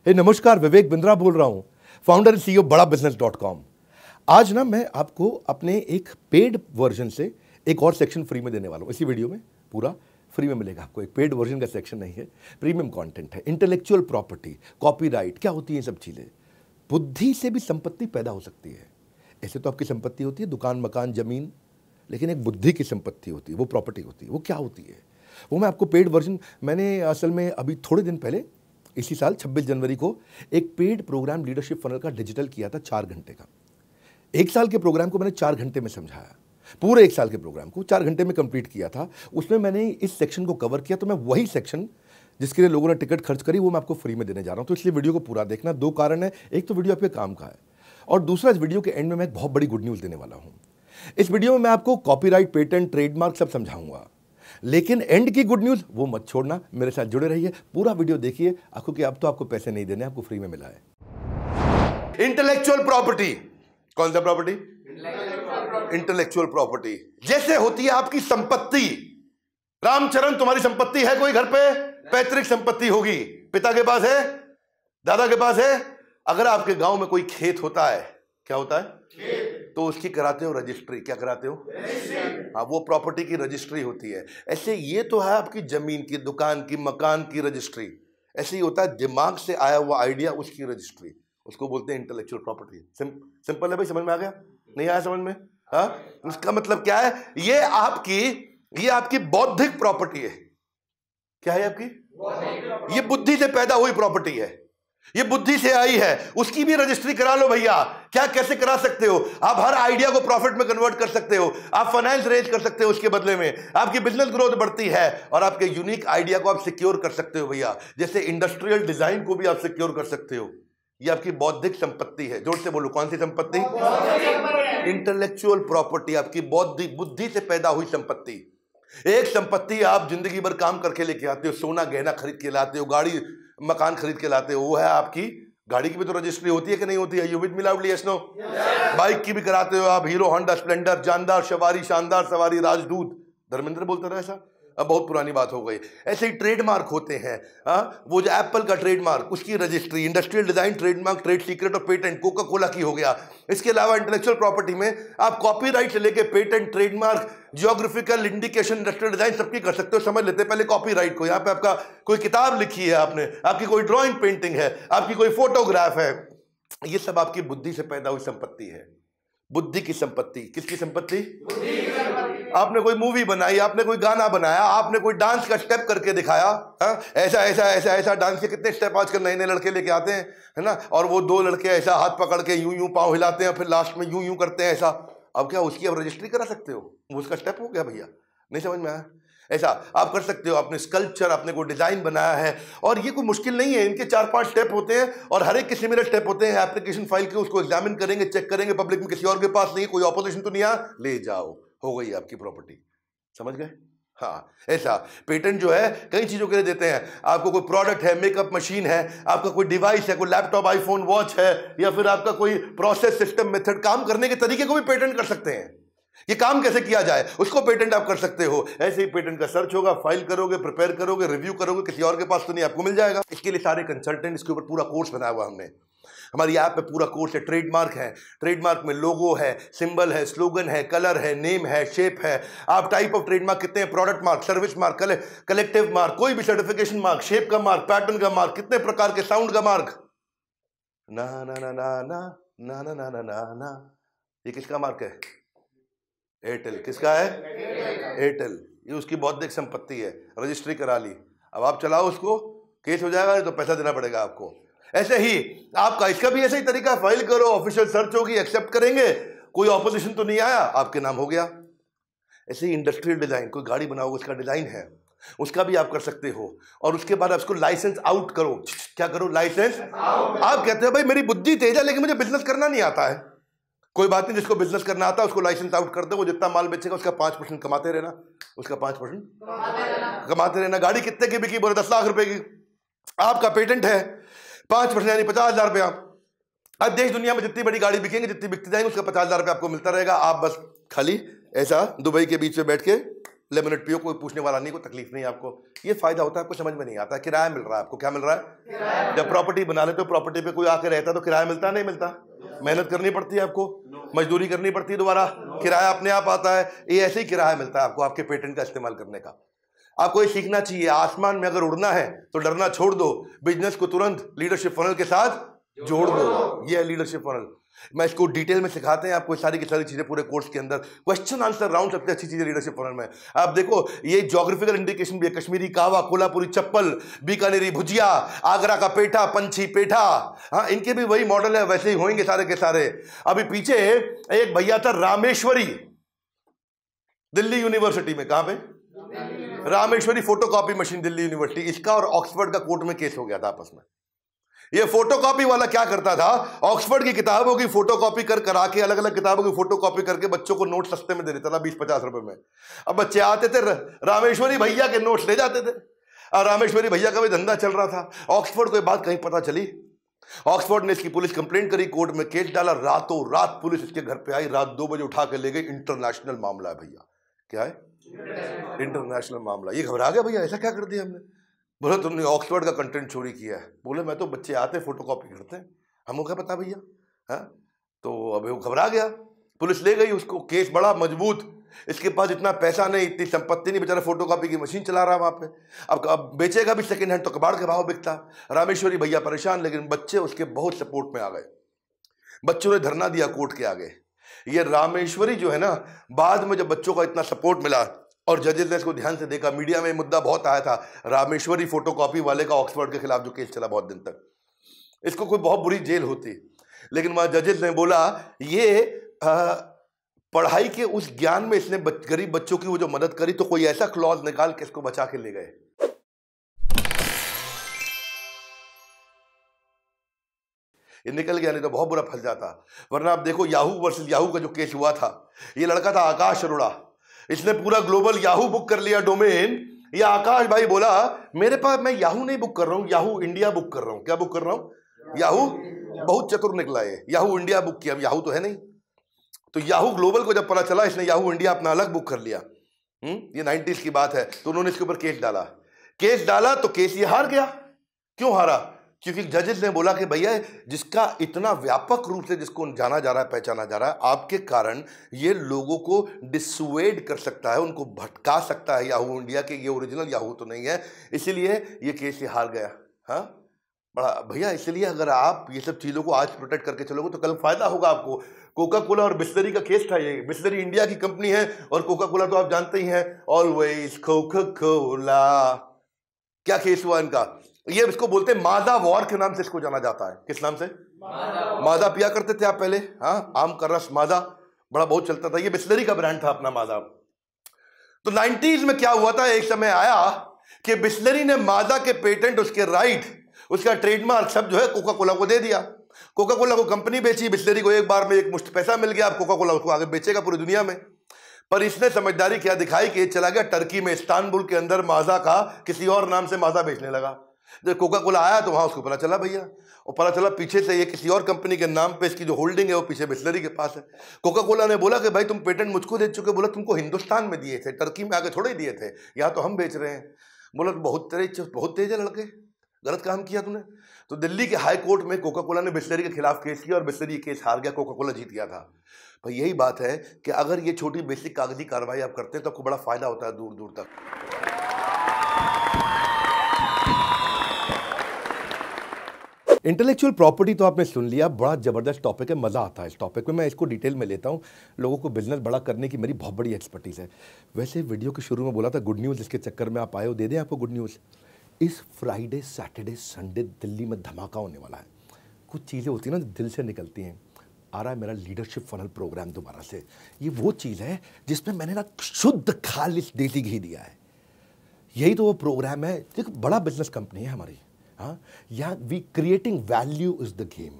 नमस्कार, विवेक बिंद्रा बोल रहा हूं, फाउंडर एंड सीईओ बड़ाबिजनेस.com। आज ना मैं आपको अपने एक पेड वर्जन से एक और सेक्शन फ्री में देने वाला हूं। इसी वीडियो में पूरा फ्री में मिलेगा आपको। एक पेड वर्जन का सेक्शन नहीं है, प्रीमियम कंटेंट है। इंटेलेक्चुअल प्रॉपर्टी, कॉपीराइट, क्या होती है ये सब चीजें। बुद्धि से भी संपत्ति पैदा हो सकती है। ऐसे तो आपकी संपत्ति होती है दुकान, मकान, जमीन, लेकिन एक बुद्धि की संपत्ति होती है, वो प्रॉपर्टी होती है। वो क्या होती है वो मैं आपको पेड वर्जन, मैंने असल में अभी थोड़े दिन पहले इसी साल 26 जनवरी को एक पेड प्रोग्राम लीडरशिप फनल का डिजिटल किया था 4 घंटे का। 1 साल के प्रोग्राम को मैंने 4 घंटे में समझाया। पूरे 1 साल के प्रोग्राम को 4 घंटे में कंप्लीट किया था। उसमें मैंने इस सेक्शन को कवर किया। तो मैं वही सेक्शन जिसके लिए लोगों ने टिकट खर्च करी वो मैं आपको फ्री में देने जा रहा हूं। तो इसलिए वीडियो को पूरा देखना। 2 कारण है, एक तो वीडियो आपके काम का है और दूसरा इस वीडियो के एंड में मैं एक बहुत बड़ी गुड न्यूज देने वाला हूं। इस वीडियो में मैं आपको कॉपीराइट, पेटेंट, ट्रेडमार्क सब समझाऊंगा, लेकिन एंड की गुड न्यूज वो मत छोड़ना। मेरे साथ जुड़े रहिए, पूरा वीडियो देखिए। आपको कि अब तो आपको पैसे नहीं देने, आपको फ्री में मिला है। इंटेलेक्चुअल प्रॉपर्टी, कौन सा प्रॉपर्टी? इंटेलेक्चुअल प्रॉपर्टी जैसे होती है आपकी संपत्ति। रामचरण, तुम्हारी संपत्ति है कोई घर पे? पैतृक संपत्ति होगी, पिता के पास है, दादा के पास है। अगर आपके गांव में कोई खेत होता है, क्या होता है? तो उसकी कराते हो रजिस्ट्री। क्या कराते हो? हाँ, वो प्रॉपर्टी की रजिस्ट्री होती है। ऐसे ये तो है आपकी जमीन की, दुकान की, मकान की रजिस्ट्री। ऐसे ही होता है दिमाग से आया हुआ आइडिया, उसकी रजिस्ट्री, उसको बोलते हैं इंटेलेक्चुअल प्रॉपर्टी। सिंपल है भाई, समझ में आ गया? नहीं आया समझ में? हाँ, उसका मतलब क्या है? ये आपकी बौद्धिक प्रॉपर्टी है। क्या है आपकी? ये बुद्धि से पैदा हुई प्रॉपर्टी है, ये बुद्धि से आई है। उसकी भी रजिस्ट्री करा लो भैया। क्या, कैसे करा सकते हो? आप हर आइडिया को प्रॉफिट में कन्वर्ट कर सकते हो। आप फाइनेंस रेज कर सकते हो, उसके बदले में आपकी बिजनेस ग्रोथ बढ़ती है और आपके यूनिक आइडिया को आप सिक्योर कर सकते हो भैया। जैसे इंडस्ट्रियल डिजाइन को भी आप सिक्योर कर सकते हो। ये आपकी बौद्धिक संपत्ति है। जोर से बोलो, कौन सी संपत्ति? इंटेलेक्चुअल प्रॉपर्टी, आपकी बौद्धिक बुद्धि से पैदा हुई संपत्ति। एक संपत्ति आप जिंदगी भर काम करके लेके आते हो, सोना गहना खरीद के लाते हो, गाड़ी मकान खरीद के लाते हो, वो है आपकी। गाड़ी की भी तो रजिस्ट्री होती है कि नहीं होती है? You with me loudly, yes no? Bike की भी कराते हो आप, हीरो होंडा स्प्लेंडर, जानदार सवारी, शानदार सवारी, राजदूत। धर्मेंद्र बोलता रहा ऐसा, अब बहुत पुरानी बात हो गई। ऐसे ही ट्रेडमार्क होते हैं। वो जो एप्पल का ट्रेडमार्क, उसकी registry, industrial design trademark, trade secret और पेटेंट कोका कोला की हो गया। इसके अलावा इंटेलेक्चुअल प्रॉपर्टी में आप कॉपीराइट से लेके patent, trademark, geographical indication, industrial design सबकी कर सकते हो। समझ लेते हैं पहले कॉपीराइट को। यहाँ पे आपका कोई किताब लिखी है आपने, आपकी कोई ड्राइंग पेंटिंग है, आपकी कोई फोटोग्राफ है, ये सब आपकी बुद्धि से पैदा हुई संपत्ति है। बुद्धि की संपत्ति। किसकी संपत्ति? आपने कोई मूवी बनाई, आपने कोई गाना बनाया, आपने कोई डांस का स्टेप करके दिखाया। ऐसा ऐसा ऐसा ऐसा डांस के कितने स्टेप आजकल नए नए लड़के लेके आते हैं, है ना? और वो 2 लड़के ऐसा हाथ पकड़ के यूं यूं पांव हिलाते हैं, फिर लास्ट में यूं यूं करते हैं ऐसा। अब क्या उसकी आप रजिस्ट्री करा सकते हो? वो उसका स्टेप हो गया भैया। नहीं समझ में आया? ऐसा आप कर सकते हो। आपने स्कल्पचर, आपने कोई डिजाइन बनाया है, और ये कोई मुश्किल नहीं है। इनके 4-5 स्टेप होते हैं और हर एक के सिमिलर स्टेप होते हैं। एप्लीकेशन फाइल के उसको एग्जामिन करेंगे, चेक करेंगे, पब्लिक में किसी और के पास नहीं, कोई ऑपोजिशन तो नहीं आ, ले जाओ, हो गई आपकी प्रॉपर्टी। समझ गए? हाँ, ऐसा पेटेंट जो है कई चीजों के लिए देते हैं। आपको कोई प्रोडक्ट है, मेकअप मशीन है, आपका कोई डिवाइस है, कोई लैपटॉप, आईफोन, वॉच है, या फिर आपका कोई प्रोसेस, सिस्टम, मेथड, काम करने के तरीके को भी पेटेंट कर सकते हैं। ये काम कैसे किया जाए उसको पेटेंट आप कर सकते हो। ऐसे ही पेटेंट का सर्च होगा, फाइल करोगे, प्रिपेयर करोगे, रिव्यू करोगे, किसी और के पास तो नहीं, आपको मिल जाएगा। इसके लिए सारे कंसल्टेंट, इसके ऊपर पूरा कोर्स बनाया हुआ हमने। हमारी ऐप में पूरा कोर्स है। ट्रेडमार्क है, ट्रेडमार्क में लोगो है, सिंबल है, स्लोगन है, कलर है, नेम है, शेप है। आप टाइप ऑफ ट्रेडमार्क कितने हैं, product mark, service mark, collective mark, कोई भी सर्टिफिकेशन मार्क, शेप का मार्क, पैटर्न का मार्क, कितने प्रकार के, साउंड का मार्क, ना ना ना ना ना ना ना ना ना ना ना। ये किसका मार्क है? एयरटेल। किसका है? एयरटेल। ये उसकी बौद्धिक संपत्ति है। रजिस्ट्री करा ली, अब आप चलाओ उसको, केस हो जाएगा तो पैसा देना पड़ेगा आपको। ऐसे ही आपका इसका भी ऐसा ही तरीका, फाइल करो, ऑफिशियल सर्च होगी, एक्सेप्ट करेंगे, कोई ऑपोजिशन तो नहीं आया, आपके नाम हो गया। ऐसे ही इंडस्ट्रियल डिजाइन, कोई गाड़ी बनाओगे, उसका डिजाइन है, उसका भी आप कर सकते हो। और उसके बाद आप उसको लाइसेंस आउट करो। क्या करो? Licence out. आप कहते हो भाई मेरी बुद्धि तेज है लेकिन मुझे बिजनेस करना नहीं आता है। कोई बात नहीं, जिसको बिजनेस करना आता है उसको लाइसेंस आउट कर दो। वो जितना माल बेचेगा उसका 5% कमाते रहना, उसका 5% कमाते रहना। गाड़ी कितने की बिकी? बोले 10 लाख रुपए की। आपका पेटेंट है, 5% यानी 50,000 रुपया। अब देश दुनिया में जितनी बड़ी गाड़ी बिकेंगे, जितनी बिकती जाएंगी, उसका 50,000 रुपया आपको मिलता रहेगा। आप बस खाली ऐसा दुबई के बीच में बैठ के लेमनेड पियो, कोई पूछने वाला नहीं, कोई तकलीफ नहीं आपको। ये फायदा होता है, आपको समझ में नहीं आता। किराया मिल रहा है आपको। क्या मिल रहा है? जब प्रॉपर्टी बना लेते हो, प्रॉपर्टी पे कोई आके रहता है तो किराया मिलता नहीं मिलता? मेहनत करनी पड़ती है आपको, मजदूरी करनी पड़ती है दोबारा, किराया अपने आप आता है। ये ऐसे ही किराया मिलता है आपको आपके पेटेंट का इस्तेमाल करने का। आपको ये सीखना चाहिए, आसमान में अगर उड़ना है तो डरना छोड़ दो, बिजनेस को तुरंत लीडरशिप फनल के साथ जोड़ दो। ये है लीडरशिप फनल। मैं इसको डिटेल में सिखाते हैं आपको, सारी की सारी चीजें पूरे कोर्स के अंदर। क्वेश्चन आंसर राउंड सबसे अच्छी चीजें लीडरशिप फनल में। आप देखो, ये ज्योग्राफिकल इंडिकेशन भी है, कश्मीरी कावा, कोल्हापुरी चप्पल, बीकानेरी भुजिया, आगरा का पेठा, पंछी पेठा, हाँ इनके भी वही मॉडल है, वैसे ही होंगे सारे के सारे। अभी पीछे एक भैया था रामेश्वरी, दिल्ली यूनिवर्सिटी में। कहां पे? Rameshwari photocopy machine, Delhi university. इसका और ऑक्सफोर्ड का कोर्ट में केस हो गया था आपस में। ये फोटोकॉपी वाला क्या करता था, ऑक्सफोर्ड की किताबों की फोटोकॉपी कर करा के, अलग अलग किताबों की फोटोकॉपी करके बच्चों को नोट सस्ते में दे देता था, 20-50 रुपए में। अब बच्चे आते थे, रामेश्वरी भैया के नोट्स ले जाते थे, और रामेश्वरी भैया का भी धंधा चल रहा था। ऑक्सफोर्ड को ये बात कहीं पता चली, ऑक्सफोर्ड ने इसकी पुलिस कंप्लेंट करी, कोर्ट में केस डाला। रातों रात पुलिस इसके घर पे आई, रात 2 बजे उठा के ले गई। इंटरनेशनल मामला है भैया। क्या है? इंटरनेशनल मामला। ये घबरा गया भैया, ऐसा क्या कर दिया हमने? बोले तुमने ऑक्सफोर्ड का कंटेंट चोरी किया है। बोले मैं तो, बच्चे आते फोटोकॉपी करते हैं, हमको क्या पता भैया। हाँ, तो अभी वो घबरा गया, पुलिस ले गई उसको। केस बड़ा मजबूत, इसके पास इतना पैसा नहीं, इतनी संपत्ति नहीं, बेचारा फोटोकॉपी की मशीन चला रहा वहां पे। अब बेचेगा भी सेकंड हैंड तो कबाड़ के भाव बिकता। रामेश्वरी भैया परेशान, लेकिन बच्चे उसके बहुत सपोर्ट में आ गए। बच्चों ने धरना दिया कोर्ट के आगे। ये रामेश्वरी जो है ना, बाद में जब बच्चों का इतना सपोर्ट मिला और जजेस ने इसको ध्यान से देखा, मीडिया में मुद्दा बहुत आया था रामेश्वरी फोटोकॉपी वाले का, ऑक्सफोर्ड के खिलाफ जो केस चला बहुत दिन तक, इसको कोई बहुत बुरी जेल होती। लेकिन वहां जजेस ने बोला ये पढ़ाई के उस ज्ञान में इसने गरीब बच्चों की वो जो मदद करी, तो कोई ऐसा क्लॉज निकाल के इसको बचा के ले गए। ये निकल गया, नहीं तो बहुत बुरा फंस जाता। वरना आप देखो, याहू वर्सेस याहू का जो केस हुआ था, ये लड़का था आकाश अरोड़ा, इसने पूरा ग्लोबल याहू बुक कर लिया डोमेन। ये आकाश भाई बोला मेरे पास, मैं याहू नहीं बुक कर रहा हूं, याहू इंडिया बुक कर रहा हूं। क्या बुक कर रहा हूं? याहू। बहुत चतुर निकला है, याहू इंडिया बुक किया। याहू तो है नहीं, तो याहू ग्लोबल को जब पता चला, इसने याहू इंडिया अपना अलग बुक कर लिया। ये 90s की बात है। तो उन्होंने इसके ऊपर केस डाला तो केस ये हार गया। क्यों हारा? क्योंकि जजेस ने बोला कि भैया जिसका इतना व्यापक रूप से जिसको जाना जा रहा है, पहचाना जा रहा है, आपके कारण ये लोगों को डिसुएड कर सकता है, उनको भटका सकता है याहू इंडिया के, ये ओरिजिनल याहू तो नहीं है, इसीलिए ये केस ये हार गया। हाँ बड़ा भैया, इसलिए अगर आप ये सब चीज़ों को आज प्रोटेक्ट करके चलोगे तो कल फायदा होगा आपको। कोका कोला और बिस्लरी का केस था ये। बिस्लरी इंडिया की कंपनी है और कोका कोला तो आप जानते ही हैं, ऑलवेज कोका कोला। क्या केस हुआ इनका? ये इसको बोलते हैं मादा वॉर के नाम से इसको जाना जाता है। किस नाम से? मादा पिया करते थे आप पहले, हाँ, आम का रस मादा बड़ा बहुत चलता था। ये बिस्लरी का ब्रांड था अपना मादा। तो 90s में क्या हुआ था, एक समय आया कि बिस्लरी ने मादा के पेटेंट, उसके राइट, उसका ट्रेडमार्क सब जो है कोका कोला को दे दिया। कोका कोला को कंपनी बेची, बिस्लरी को एक बार में एक मुश्त पैसा मिल गया। अब कोका कोला उसको आगे बेचेगा पूरी दुनिया में। पर इसने समझदारी क्या दिखाई कि चला गया टर्की में, इस्तांबुल के अंदर माजा का किसी और नाम से माजा बेचने लगा। जब कोका कोला आया तो वहां उसको पता चला भैया, और पता चला पीछे से ये किसी और कंपनी के नाम पे इसकी जो होल्डिंग है वो पीछे बिस्लरी के पास है। कोका कोला ने बोला कि भाई तुम पेटेंट मुझको दे चुके। बोला तुमको हिंदुस्तान में दिए थे, टर्की में आगे थोड़े दिए थे, यहाँ तो हम बेच रहे हैं। बोला बहुत तेज है लड़के, गलत काम किया तूने। तो दिल्ली के हाई कोर्ट में कोका कोला ने बिस्लरी के खिलाफ केस किया और बिस्लरी केस हार गया, कोका कोला जीत गया था। भाई यही बात है कि अगर ये छोटी बेसिक कागजी कार्रवाई आप करते हैं तो आपको बड़ा फायदा होता है दूर दूर तक। इंटेलेक्चुअल प्रॉपर्टी तो आपने सुन लिया, बड़ा जबरदस्त टॉपिक है, मजा आता है इस टॉपिक में। मैं इसको डिटेल में लेता हूँ, लोगों को बिजनेस बड़ा करने की मेरी बहुत बड़ी एक्सपर्टीज है। वैसे वीडियो के शुरू में बोला था गुड न्यूज़, इसके चक्कर में आप आए हो, दे दें आपको गुड न्यूज़। इस फ्राइडे सैटरडे संडे दिल्ली में धमाका होने वाला है। कुछ चीज़ें होती हैं ना दिल से निकलती हैं। आ रहा है मेरा लीडरशिप फनल प्रोग्राम दोबारा से। ये वो चीज़ है जिसमें मैंने ना शुद्ध खालिश देसी घी दिया है। यही तो वो प्रोग्राम है। देखो बड़ा बिजनेस कंपनी है हमारी, हाँ, यहाँ we creating value is the game.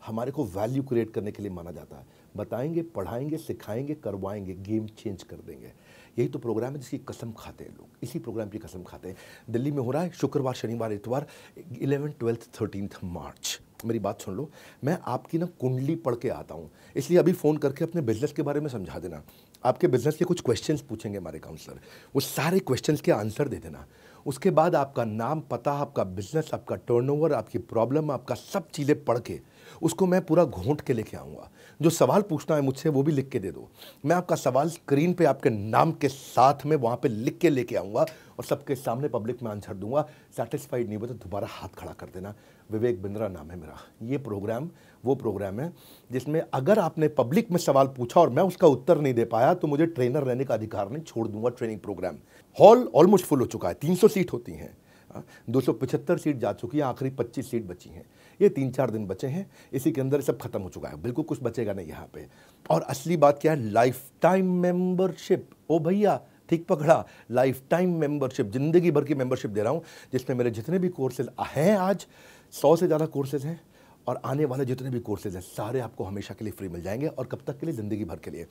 हमारे को वैल्यू क्रिएट करने के लिए माना जाता है। बताएंगे, पढ़ाएंगे, सिखाएंगे, करवाएंगे, गेम चेंज कर देंगे। यही तो प्रोग्राम है जिसकी कसम खाते हैं लोग, इसी प्रोग्राम की कसम खाते हैं। दिल्ली में हो रहा है शुक्रवार, शनिवार, इतवार, 11, 12, 13 मार्च। मेरी बात सुन लो, मैं आपकी ना कुंडली पढ़ के आता हूँ, इसलिए अभी फ़ोन करके अपने बिजनेस के बारे में समझा देना। आपके बिजनेस के कुछ क्वेश्चंस पूछेंगे हमारे काउंसलर, वो सारे क्वेश्चंस के आंसर दे देना। उसके बाद आपका नाम, पता, आपका बिजनेस, आपका टर्नओवर, आपकी प्रॉब्लम, आपका सब चीज़ें पढ़ के उसको मैं पूरा घोंट के लेके आऊँगा। जो सवाल पूछना है मुझसे वो भी लिख के दे दो। मैं आपका सवाल स्क्रीन पे आपके नाम के साथ में वहाँ पे लिख के लेके आऊँगा और सबके सामने पब्लिक में आंसर दूंगा। सेटिस्फाइड नहीं हुआ तो दोबारा हाथ खड़ा कर देना। विवेक बिंद्रा नाम है मेरा। ये प्रोग्राम वो प्रोग्राम है जिसमें अगर आपने पब्लिक में सवाल पूछा और मैं उसका उत्तर नहीं दे पाया तो मुझे ट्रेनर रहने का अधिकार नहीं, छोड़ दूंगा training programme. Hall almost full हो चुका है, 300 सीट होती हैं, 275 सीट जा चुकी है, आखिरी 25 सीट बची हैं। ये 3-4 दिन बचे हैं, इसी के अंदर सब खत्म हो चुका है, बिल्कुल कुछ बचेगा नहीं यहाँ पे। और असली बात क्या है, लाइफ टाइम मेंबरशिप। ओ भैया ठीक पकड़ा, लाइफ टाइम मेंबरशिप, जिंदगी भर की मेंबरशिप दे रहा हूँ, जिसमें मेरे जितने भी कोर्सेज हैं, आज 100 से ज़्यादा कोर्सेज हैं और आने वाले जितने भी कोर्सेज हैं सारे आपको हमेशा के लिए फ्री मिल जाएंगे। और कब तक के लिए, ज़िंदगी भर के लिए।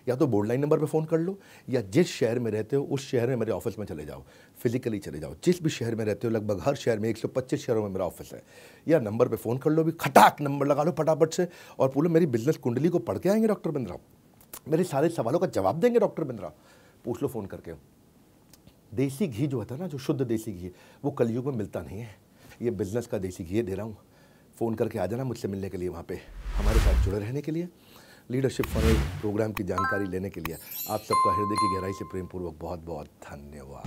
या तो बोर्ड लाइन नंबर पे फ़ोन कर लो, या जिस शहर में रहते हो उस शहर में मेरे ऑफिस में चले जाओ, फिजिकली चले जाओ। जिस भी शहर में रहते हो, लगभग हर शहर में 125 शहरों में मेरा ऑफिस है, या नंबर पे फ़ोन कर लो, भी खटाक नंबर लगा लो फटाफट से और बोलो मेरी बिजनेस कुंडली को पढ़ के आएंगे डॉक्टर बिंद्रा, मेरे सारे सवालों का जवाब देंगे डॉक्टर बिंद्रा। पूछ लो फ़ोन करके। देसी घी जो होता है ना, जो शुद्ध देसी घी, वो कलयुग में मिलता नहीं है। ये बिजनेस का देसी घी दे रहा हूँ। फ़ोन करके आ जाना मुझसे मिलने के लिए, वहाँ पे हमारे साथ जुड़े रहने के लिए, लीडरशिप फनल प्रोग्राम की जानकारी लेने के लिए। आप सबका हृदय की गहराई से प्रेम पूर्वक बहुत बहुत धन्यवाद।